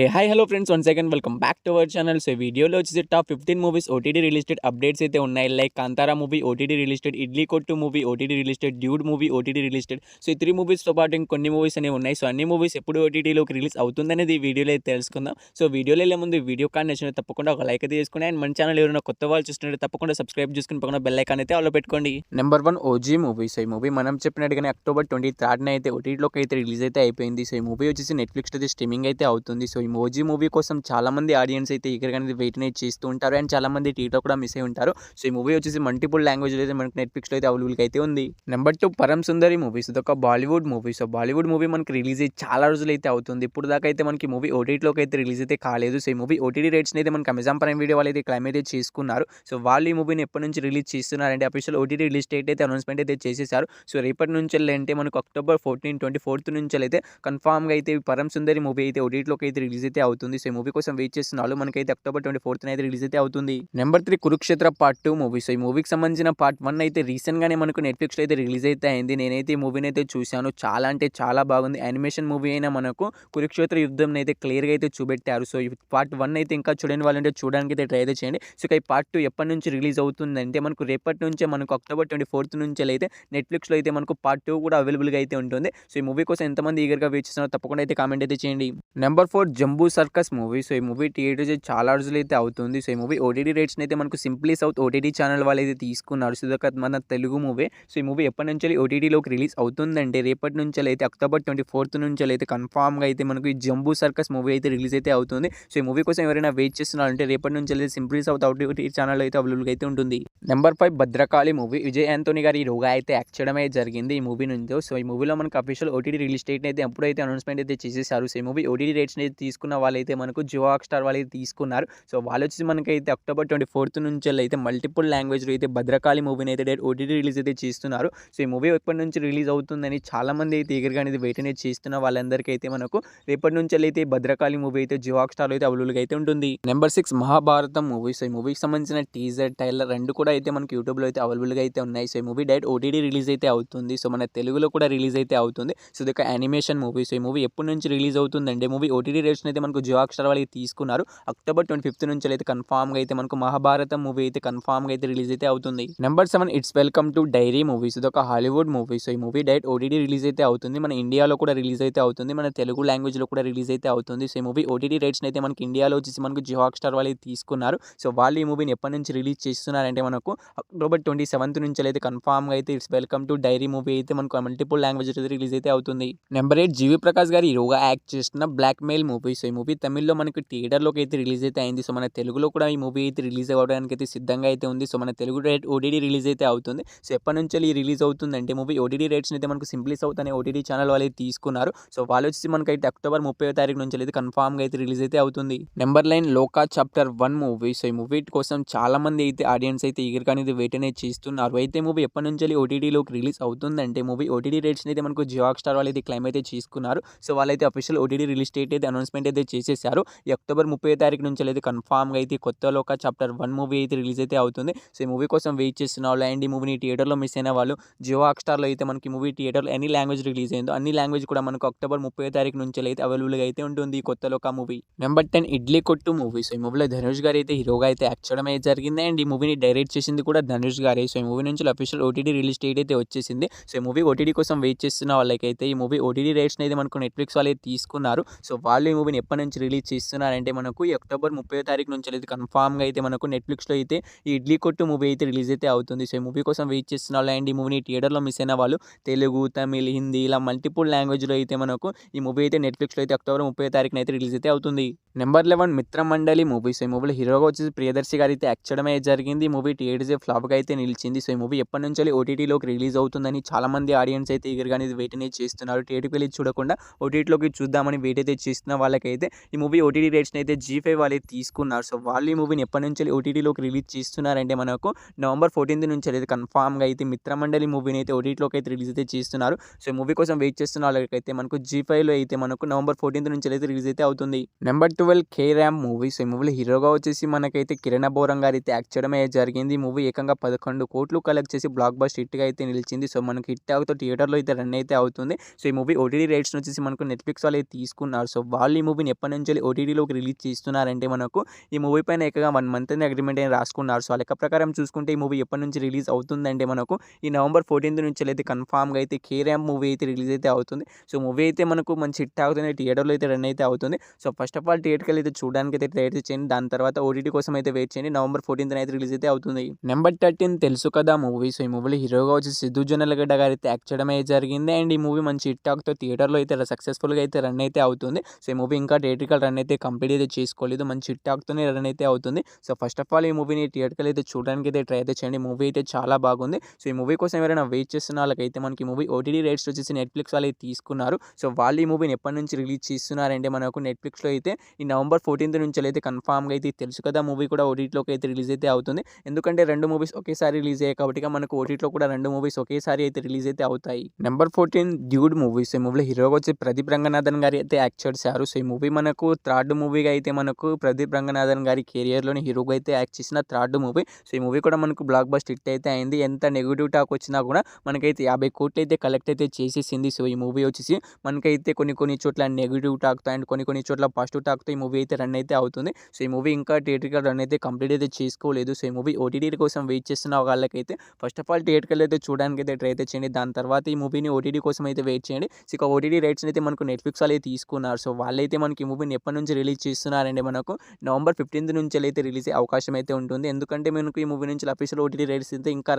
Hi hello friends, one second welcome back to our channel. So ఈ వీడియోలో వచ్చేసి top 15 movies OTT released updates అయితే ఉన్నాయి. Like Kantara movie OTT released, Idli Kottu movie OTT released, dude movie OTT released. So ఈ 3 మూవీస్తో పాటు ఇంకొన్ని movies అనేవి ఉన్నాయి. సో అన్ని మూవీస్ ఎప్పుడు ఓటీటీలోకి రిలీజ్ అవుతుందనేది ఈ వీడియోలో అయితే తెలుసుకుందాం. సో వీడియోలో వెళ్ళే ముందు వీడియో కానీ నచ్చిన తప్పకుండా ఒక లైక్ అయితే చేసుకుని, అండ్ మన ఛానల్ ఎవరైనా కొత్త వాళ్ళు చూస్తుంటే తప్పకుండా సబ్స్క్రైబ్ చేసుకుని పక్కన బెల్ ఐకాన్ అయితే ఆల్లో పెట్టుకోండి. Number 1 OG movie. సో ఈ మూవీ మనం చెప్పినట్టుగానే అక్టోబర్ 23 అయితే ఓటీటీలోకి అయితే రిలీజ్ అయితే అయిపోయింది. సో ఈ మూవీ వచ్చేసి నెట్ఫ్లిక్స్ అయితే స్ట్రీమింగ్ అయితే అవుతుంది. సో ఈ ఓజీ మూవీ కోసం చాలా మంది ఆడియన్స్ అయితే ఈగర్గా వెయిట్ అనేది చేస్తూ ఉంటారు, అండ్ చాలా మంది టీలో కూడా మిస్ అయి ఉంటారు. సో ఈ మూవీ వచ్చేసి మల్టిపుల్ లాంగ్వేజ్ అయితే మనకి నెట్ఫ్లిక్స్లో అయితే అవైలబుల్గా అయితే ఉంది. నెంబర్ 2 పరం సుందరి మూవీ. ఇది ఒక Bollywood movie. So Bollywood movie మనకి రిలీజ్ అయ్యి చాలా రోజులు అయితే అవుతుంది. ఇప్పుడు దాకా అయితే మనకి మూవీ ఓటీటీలోకి అయితే రిలీజ్ అయితే కాలేదు. సో ఈ మూవీ ఓటీటీ రేట్స్ అయితే మనకి అమెజాన్ ప్రైమ్ వీడియో వాళ్ళు అయితే క్లైమ్ అయితే చేసుకున్నారు. సో వాళ్ళు ఈ మూవీని ఎప్పటి నుంచి రిలీజ్ చేస్తున్నారంటే అఫీషియల్ ఓటీటీ రిలీజ్ డేట్ అయితే అనౌన్స్మెంట్ అయితే చేసేసారు. సో రేపటి నుంచి అంటే మనకు అక్టోబర్ 24 నుంచి అయితే కన్ఫామ్గా అయితే పరం సుందరి మూవీ అయితే ఓటీటీలోకి అయితే రిలీజ్ అయితే అవుతుంది. సో ఈ మూవీ కోసం వెయిట్ చేస్తున్న వాళ్ళు మనకైతే అక్టోబర్ 24 అయితే రిలీజ్ అయితే అవుతుంది. Number 3 Kurukshetra part 2 movie. So ఈ మూవీకి సంబంధించిన పార్ట్ 1 అయితే రీసెంట్ గానే మనకు నెట్ఫ్లిక్స్ లో అయితే రిలీజ్ అయితే అయింది. నేనైతే ఈ మూవీని అయితే చూశాను. చాలా అంటే చాలా బాగుంది. యానిమేషన్ మూవీ అయినా మనకు కురుక్షేత్ర యుద్ధం అయితే క్లియర్ గా అయితే చూపెట్టారు. సో ఈ పార్ట్ 1 అయితే ఇంకా చూడని వాళ్ళంటే చూడడానికి అయితే ట్రై అయితే చేయండి. సో ఈ పార్ట్ 2 ఎప్పటి నుంచి రిలీజ్ అవుతుందంటే మనకు రేపటి నుంచే మనకు అక్టోబర్ 24 నుంచి అయితే నెట్ఫ్లిక్స్ లో అయితే మనకు పార్ట్ 2 కూడా అవైలబుల్ గా అయితే ఉంటుంది. సో ఈ మూవీ కోసం ఎంతమంది ఈగర్ గా వెయిట్ చేస్తున్నారో తప్పకుండా అయితే కామెంట్ అయితే చేయండి. Number 4 Jambu circus movie. So ఈ మూవీ థియేటర్స్ చాలా రోజులు అయితే అవుతుంది. సో ఈ మూవీ ఓటీటీ రేట్స్ అయితే మనకు సింప్లీ సౌత్ ఓటీటీ ఛానల్ వాళ్ళు అయితే తీసుకున్నారు. సో ఇదొక మన తెలుగు మూవీ. సో ఈ మూవీ ఎప్పటి నుంచి ఓటీటీలోకి రిలీజ్ అవుతుందంటే రేపటి నుంచి అయితే అక్టోబర్ 24 నుంచి అయితే కన్ఫామ్గా అయితే మనకు ఈ జంబూ సర్కస్ మూవీ అయితే రిలీజ్ అయితే అవుతుంది. సో ఈ మూవీ కోసం ఎవరైనా వెయిట్ చేస్తున్నారంటే రేపటి నుంచి అయితే సింప్లీ సౌత్ ఓటీటీ ఛానల్ అయితే అవైలబుల్గా అయితే ఉంటుంది. Number 5 Bhadrakali movie. Vijay Anthony గారి హీరోగా అయితే యాక్ట్ చేయడం అయితే జరిగింది ఈ మూవీ నుంచి. సో ఈ మూవీలో మనకు అఫీషియల్ ఓటీటీ రిలీజ్ డేట్ అయితే ఎప్పుడైతే అనౌన్స్మెంట్ అయితే చేసేసారు. సో ఈ మూవీ ఓటీటీ రేట్స్ అయితే తీసుకున్న వాళ్ళైతే మనకు జియో హాట్‌స్టార్ వాళ్ళు అయితే తీసుకున్నారు. సో వాళ్ళు వచ్చేసి మనకైతే అక్టోబర్ 24 నుంచి అయితే మల్టిపుల్ లాంగ్వేజ్లో అయితే భద్రకాళి మూవీని అయితే డైరెక్ట్ ఓటీటీ రిలీజ్ అయితే చేస్తున్నారు. సో ఈ మూవీ ఎప్పటి నుంచి రిలీజ్ అవుతుందని చాలా మంది అయితే ఈగర్గా అనేది వెయిట్ అనేది చేస్తున్న వాళ్ళందరికీ అయితే మనకు రేపటి నుంచి అయితే భద్రకాళి మూవీ అయితే జియో హాట్‌స్టార్ అయితే అవైలబుల్గా అయితే ఉంటుంది. Number 6 Mahabharatam movie. సో ఈ మూవీకి సంబంధించిన టీజర్ ట్రైలర్ రెండు కూడా అయితే మనకి యూట్యూబ్లో అయితే అవైలబుల్గా అయితే ఉన్నాయి. సో ఈ మూవీ డైరెక్ట్ ఓటీటీ రిలీజ్ అయితే అవుతుంది. సో మన తెలుగులో కూడా రిలీజ్ అయితే అవుతుంది. సో ఇది ఒక యానిమేషన్ మూవీ. సో ఈ మూవీ ఎప్పటి నుంచి రిలీజ్ అవుతుందంటే మూవీ ఓటీటీ రేట్స్ అయితే మనకు జియో హాట్‌స్టార్ వాళ్ళు తీసుకున్నారు. అక్టోబర్ 25 నుంచి అయితే కన్ఫామ్గా అయితే మనకు మహాభారతం మూవీ అయితే కన్ఫామ్గా అయితే రిలీజ్ అయితే అవుతుంది. Number 7 it's welcome to Derry movies. ఇది ఒక హాలీవుడ్ మూవీ. సో ఈ మూవీ డైరెక్ట్ ఓటీటీ రిలీజ్ అయితే అవుతుంది. మన ఇండియాలో కూడా రిలీజ్ అయితే అవుతుంది. మన తెలుగు లాంగ్వేజ్లో కూడా రిలీజ్ అయితే అవుతుంది. సో ఈ మూవీ ఓటీటీ రేట్స్ అయితే మనకి ఇండియాలో వచ్చేసి మనకు జియో హాట్‌స్టార్ వాళ్ళు తీసుకున్నారు. సో వాళ్ళు ఈ మూవీని ఎప్పటి నుంచి రిలీజ్ చేస్తున్నారంటే మనకు అక్టోబర్ 27 నుంచి అయితే కన్ఫామ్గా అయితే it's welcome to Derry movie అయితే మనకు మల్టిపుల్ లాంగ్వేజ్ అయితే రిలీజ్ అయితే అవుతుంది. నెంబర్ 8 జీవి ప్రకాష్ గారి హీరోగా యాక్ట్ చేస్తున్న బ్లాక్ మెయిల్ మూవీ. సో ఈ మూవీ తమిళ్లో మనకి థియేటర్లోకి అయితే రిలీజ్ అయితే అయింది. సో మన తెలుగులో కూడా ఈ మూవీ అయితే రిలీజ్ అవ్వడానికి అయితే సిద్ధంగా అయితే ఉంది. సో మన తెలుగు డైరెక్ట్ ఓటీటీ రిలీజ్ అయితే అవుతుంది. సో ఎప్పటి నుంచి ఈ రిలీజ్ అవుతుందంటే మూవీ ఓటీటీ రేట్స్ అయితే మనకు సింప్లీ సౌత్ అనే ఓటీటీ ఛానల్ వాళ్ళు అయితే తీసుకున్నారు. సో వాళ్ళు వచ్చి మనకైతే అక్టోబర్ 30 నుంచి అయితే కన్ఫామ్గా అయితే రిలీజ్ అయితే అవుతుంది. నెంబర్ 9 లోకా చాప్టర్ 1 మూవీ. సో ఈ మూవీ కోసం చాలా మంది అయితే ఆడియన్స్ అయితే ఈగర్గా అనేది వెయిట్ అనేది చేస్తున్నారు. అయితే మూవీ ఎప్పటి నుంచి ఓటీటీలోకి రిలీజ్ అవుతుందంటే మూవీ ఓటీటీ రేట్స్ అయితే మనకు జియో హాట్‌స్టార్ వాళ్ళు అయితే క్లైమ్ అయితే చేసుకున్నారు. సో వాళ్ళైతే అఫీషియల్ ఓటీటీ రిలీజ్ డేట్ అయితే అనౌన్స్మెంట్ అయితే చేసేసారు. ఈ అక్టోబర్ 30 నుంచి అయితే కన్ఫామ్గా అయితే కొత్త లోక చాప్టర్ 1 మూవీ అయితే రిలీజ్ అయితే అవుతుంది. సో ఈ మూవీ కోసం వెయిట్ చేస్తున్న వాళ్ళు అండ్ ఈ మూవీని థియేటర్లో మిస్ అయిన వాళ్ళు జియో హాట్‌స్టార్లో అయితే మనకి మూవీ థియేటర్లో ఎన్ని లాంగ్వేజ్ రిలీజ్ అయిందో అన్ని లాంగ్వేజ్ కూడా మనకు అక్టోబర్ 30 నుంచి అయితే అవైలబుల్గా అయితే ఉంటుంది ఈ కొత్త లోక movie. Number 10 idli Kottu movie. So ఈ మూవీలో ధనుష్ గారు అయితే హీరోగా అయితే యాక్ట్ చేయడం అయితే జరిగింది, అండ్ ఈ మూవీని డైరెక్ట్ చేసింది కూడా ధనుష్ గారే. సో ఈ మూవీ నుంచి అఫీషియల్ ఓటీటీ రిలీజ్ డేట్ అయితే వచ్చేసింది. సో ఈ మూవీ ఓటీటీ కోసం వెయిట్ చేస్తున్న వాళ్ళకైతే ఈ మూవీ ఓటీటీ రేట్స్ అయితే మనకు నెట్ఫ్లిక్స్ వాళ్ళు తీసుకున్నారు. సో వాళ్ళు ఈ మూవీని ఎప్పటి నుంచి రిలీజ్ చేస్తున్నారంటే మనకు ఈ అక్టోబర్ 30 నుంచి అయితే కన్ఫామ్గా అయితే మనకు నెట్ఫ్లిక్స్లో అయితే ఈ ఇడ్లీ కొట్టు మూవీ అయితే రిలీజ్ అయితే అవుతుంది. సో ఈ మూవీ కోసం వెయిట్ చేస్తున్న వాళ్ళు అండ్ ఈ మూవీని థియేటర్లో మిస్ అయిన వాళ్ళు తెలుగు, తమిళ్, హిందీ ఇలా మల్టిపుల్ లాంగ్వేజ్లో అయితే మనకు ఈ మూవీ అయితే నెట్ఫ్లిక్స్లో అయితే అక్టోబర్ 30 అయితే రిలీజ్ అయితే అవుతుంది. Number 11 మిత్రమండలి movie. సో ఈ మూవీలో హీరోగా వచ్చేసి ప్రియదర్శి గారు అయితే యాక్ట్ చేయడం అయితే జరిగింది. ఈ మూవీ టీఏడీస్ ఫ్లాప్గా అయితే నిలిచింది. సో ఈ మూవీ ఎప్పటి నుంచి ఓటీటీలోకి రిలీజ్ అవుతుందని చాలా మంది ఆడియన్స్ అయితే ఈగర్గా అనేది వెయిట్ అనేది చేస్తున్నారు. థియేటర్కి వెళ్ళి చూడకుండా ఓటీటీలోకి చూద్దామని వెయిట్ అయితే చేస్తున్న వాళ్ళకైతే ఈ మూవీ ఓటీటీ రేట్స్ అయితే G5 వాళ్ళు తీసుకున్నారు. సో వాళ్ళు ఈ మూవీని ఎప్పటి నుంచి ఓటీటీలోకి రిలీజ్ చేస్తున్నారంటే మనకు నవంబర్ 14 నుంచి అయితే కన్ఫామ్గా అయితే మిత్రమండలి మూవీని అయితే ఓటీటీలోకి అయితే రిలీజ్ అయితే చేస్తున్నారు. సో ఈ మూవీ కోసం వెయిట్ చేస్తున్న వాళ్ళకైతే మనకు G5లో అయితే మనకు నవంబర్ 14 నుంచి అయితే రిలీజ్ అయితే అవుతుంది. నెంబర్ 12 కే ర్యామ్ మూవీ. సో ఈ మూవీలో హీరోగా వచ్చేసి మనకైతే కిరణ్ అబోరం గారు అయితే యాక్ట్ చేయడం అయితే జరిగింది. ఈ మూవీ ఏకంగా 11 కోట్లు కలెక్ట్ చేసి బ్లాక్ బస్టర్ హిట్గా అయితే నిలిచింది. సో మనకి హిట్ అవుతూ థియేటర్లో అయితే రన్ అయితే అవుతుంది. సో ఈ మూవీ ఓటీటీ రేట్స్ వచ్చేసి మనకు నెట్ఫ్లిక్స్ వాళ్ళు అయితే తీసుకున్నారు. సో వాళ్ళు ఈ మూవీని ఎప్పటి నుంచి ఓటీటీలోకి రిలీజ్ చేస్తున్నారంటే మనకు ఈ మూవీ పైన ఏకంగా 1 మంత్ అగ్రిమెంట్ అని రాసుకున్నారు. సో, ఆ లెక్క ప్రకారం చూసుకుంటే ఈ మూవీ ఎప్పటి నుంచి రిలీజ్ అవుతుందంటే మనకు ఈ నవంబర్ 14 నుంచి అయితే కన్ఫామ్‌గా అయితే 'కే ర్యాంప్' మూవీ అయితే రిలీజ్ అయితే అవుతుంది. సో, మూవీ అయితే మనకు మంచి హిట్ అవుతుంది. థియేటర్‌లో అయితే రన్ అయితే అవుతుంది. సో, ఫస్ట్ ఆఫ్ ఆల్ థియేటర్‌కెళ్ళి అయితే చూడడానికి అయితే ట్రై అయితే చేయండి. దాని తర్వాత ఓటీటీ కోసం అయితే వెయిట్ చేయండి. నవంబర్ 14 అయితే రిలీజ్ అయితే అవుతుంది. నెంబర్ 13 తెలుసు కదా మూవీ. సో, ఈ మూవీలో హీరోగా వచ్చి సిద్ధు జొన్నలగడ్డ గారు అయితే యాక్ట్ చేయడం అయితే జరిగింది. అండ్ ఈ మూవీ మంచి హిట్ టాక్‌తో థియేటర్‌లో అయితే సక్సెస్‌ఫుల్‌గా అయితే రన్ అయితే అవుతుంది. సో, ఈ మూవీ ఇంకా థియేట్రికల్ రన్ అయితే కంప్లీట్ అయితే చేసుకోలేదు. మంచి హిట్ టాక్‌తోనే రన్ అయితే అవుతుంది. సో, ఫస్ట్ ఆఫ్ ఆల్ ఈ మూవీని థియేటర్‌కెళ్ళి అయితే చూడడానికి అయితే ట్రై అయితే చేయండి. మూవీ అయితే చాలా బాగుంది. సో, ఈ మూవీ కోసం ఎవరైనా వెయిట్ చేస్తున్న వాళ్ళకైతే మనకి ఈ మూవీ ఓటీటీ రైట్స్ వచ్చేసి నెట్‌ఫ్లిక్స్ వాళ్ళు అయితే తీసుకున్నారు. సో, వాళ్ళు ఈ మూవీని ఎప్పటి నుంచి రిలీజ్ చేస్తున్నారంటే మనకు నెట్‌ఫ్లిక్స్‌లో అయితే ఈ నవంబర్ 14 నుంచి అయితే కన్ఫామ్‌గా అయితే తెలుసు కదా మూవీ కూడా ఓటీటీలోకి అయితే రిలీజ్ అయితే అవుతుంది. ఎందుకంటే 2 మూవీస్ ఒకేసారి రిలీజ్ అయ్యాయి కాబట్టి మనకు ఓటీటీలో కూడా 2 మూవీస్ ఒకేసారి అయితే రిలీజ్ అయితే అవుతాయి. Number 14 dude movies. ఈ మూవీలో హీరోగా వచ్చి ప్రదీప్ రంగనాథన్ గారు అయితే యాక్ట్ చేశారు. సో, ఈ మూవీ మనకు థర్డ్ మూవీగా అయితే మనకు ప్రదీప్ రంగనాథన్ గారి కెరియర్‌లోని హీరోగా అయితే యాక్ట్ చేసిన థర్డ్ మూవీ. సో, ఈ మూవీ కూడా మనకు బ్లాక్ బస్టర్ హిట్ అయితే అయింది. ఎంత నెగెటివ్ టాక్ వచ్చినా కూడా మనకైతే 50 కోట్లు అయితే కలెక్ట్ అయితే చేసేసింది. సో, ఈ మూవీ వచ్చేసి మనకైతే కొన్ని చోట్ల నెగెటివ్ టాక్‌తో అండ్ కొన్ని చోట్ల పాజిటివ్ టాక్‌తో ఈ మూవీ అయితే రన్ అయితే అవుతుంది. సో, ఈ మూవీ ఇంకా థియేట్రికల్ రన్ అయితే కంప్లీట్ అయితే చేసుకోలేదు. సో, ఈ మూవీ ఓటీటీ కోసం వెయిట్ చేస్తున్న వాళ్ళకైతే ఫస్ట్ ఆఫ్ ఆల్ థియేటర్‌కెళ్ళి అయితే చూడడానికి అయితే ట్రై అయితే చేయండి. దాని తర్వాత ఈ మూవీని ఓటీటీ కోసం అయితే వెయిట్ చేయండి. సో, ఇక ఓటీటీ రైట్స్‌ని అయితే మనకు నెట్‌ఫ్లిక్స్ వాళ్ళే తీసుకున్నారు. సో, వాళ్ళైతే మనకి ఈ మూవీని ఎప్పటి నుంచి రిలీజ్ చేస్తున్నారంటే మనకు నవంబర్ 15 నుంచి అయితే రిలీజ్ అయ్యే అవకాశం అయితే ఉంటుంది. ఎందుకంటే మనకు ఈ మూవీ నుంచి అఫీషియల్ ఓటీటీ రైట్స్ అయితే ఇంకా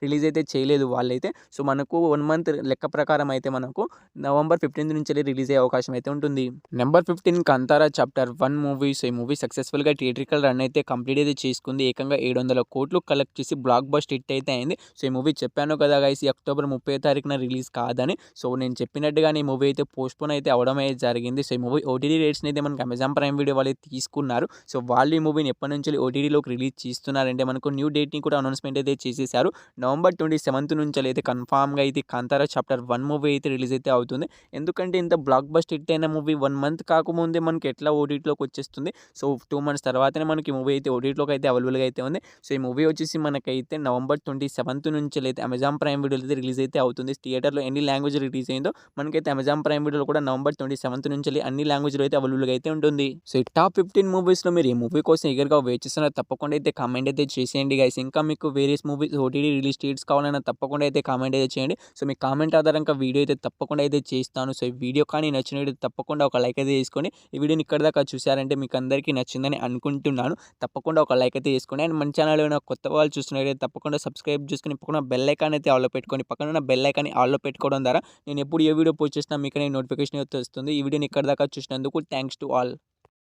రిలీజ్ అయితే చేయలేదు వాళ్ళైతే. సో, మనకు 1 మంత్ లెక్క ప్రకారం అయితే మనకు నవంబర్ 15 నుంచి రిలీజ్ అయ్యే అవకాశం అయితే ఉంటుంది. Number 15 Kantara chapter 1 movie. So, ఈ మూవీ సక్సెస్‌ఫుల్‌గా థియేట్రికల్ రన్ అయితే కంప్లీట్ అయితే చేసుకుంది. ఏకంగా 700 కోట్లు కలెక్ట్ చేసి బ్లాక్ బస్టర్ హిట్ అయితే అయింది. సో, ఈ మూవీ చెప్పాను కదా గైస్ ఈ అక్టోబర్ 30వ తారీఖున రిలీజ్ కాదని. సో, నేను చెప్పినట్టుగానే ఈ మూవీ అయితే పోస్ట్‌పోన్ అయితే అవ్వడం అయితే జరిగింది. సో, ఈ మూవీ ఓటీటీ రైట్స్‌ని అయితే మనకి అమెజాన్ ప్రైమ్ వీడియో వాళ్ళు తీసుకున్నారు. సో, వాళ్ళు ఈ మూవీని ఎప్పటి నుంచి ఓటీటీలోకి రిలీజ్ చేస్తున్నారంటే మనకు న్యూ డేట్‌ని కూడా అనౌన్స్‌మెంట్ అయితే చేసేసారు. నవంబర్ 27 నుంచి అయితే కన్ఫామ్‌గా అయితే కాంతారా చాప్టర్ 1 మూవీ అయితే రిలీజ్ అయితే అవుతుంది. ఎందుకంటే ఇంత బ్లాక్ బస్టర్ హిట్ అయిన మూవీ 1 మంత్ కాకముందే మనకి ఎట్లా ఓటీటీలోకి వచ్చేస్తుంది. సో, 2 మంత్స్ తర్వాతనే మనకి మూవీ అయితే ఓటీటీలోకి అయితే అవైలబుల్‌గా అయితే ఉంది. సో, ఈ మూవీ వచ్చేసి మనకైతే నవంబర్ 27 నుంచి అయితే అమెజాన్ ప్రైమ్ వీడియోలో అయితే రిలీజ్ అయితే అవుతుంది. థియేటర్‌లో ఎన్ని లాంగ్వేజ్ రిలీజ్ అయిందో మనకైతే అమెజాన్ ప్రైమ్ వీడియోలో కూడా నవంబర్ 27 నుంచి అన్ని లాంగ్వేజ్‌లో అయితే అవైలబుల్‌గా అయితే ఉంటుంది. సో, ఈ టాప్ 15 మూవీస్‌లో మీరు ఏ మూవీ కోసం ఎగర్‌గా వెయిట్ చేస్తున్నారో తప్పకుండా అయితే కామెంట్ అయితే చేసేయండి గైస్. ఇంకా మీకు various movies OTT release dates కావాలన్నా తప్పకుండా అయితే కామెంట్ అయితే చేయండి. సో, మీ కామెంట్ ఆధారంగా వీడియో అయితే తప్పకుండా అయితే చేస్తాను. సో, ఈ వీడియో కానీ నచ్చినట్లయితే తప్పకుండా ఒక లైక్ అయితే చేసుకొని ఈ వీడియోని ఇక్కడి దాకా చూసారంటే మీకు అందరికీ నచ్చిందని అనుకుంటున్నాను. తప్పకుండా ఒక లైక్ అయితే చేసుకోండి. అండ్ మన ఛానల్ ఏమైనా కొత్త వాళ్ళు చూస్తున్నట్లయితే తప్పకుండా సబ్స్క్రైబ్ చేసుకొని పక్కన బెల్ ఐకాన్ అయితే ఆల్‌లో పెట్టుకోండి. పక్కన ఉన్న బెల్ ఐకాన్ని ఆల్‌లో పెట్టుకోవడం ద్వారా నేను ఎప్పుడు ఏ వీడియో పోస్ట్ చేసినా మీకు నోటిఫికేషన్ అయితే వస్తుంది. ఈ వీడియోని ఇక్కడి దాకా చూసినందుకు థాంక్స్ టు ఆల్.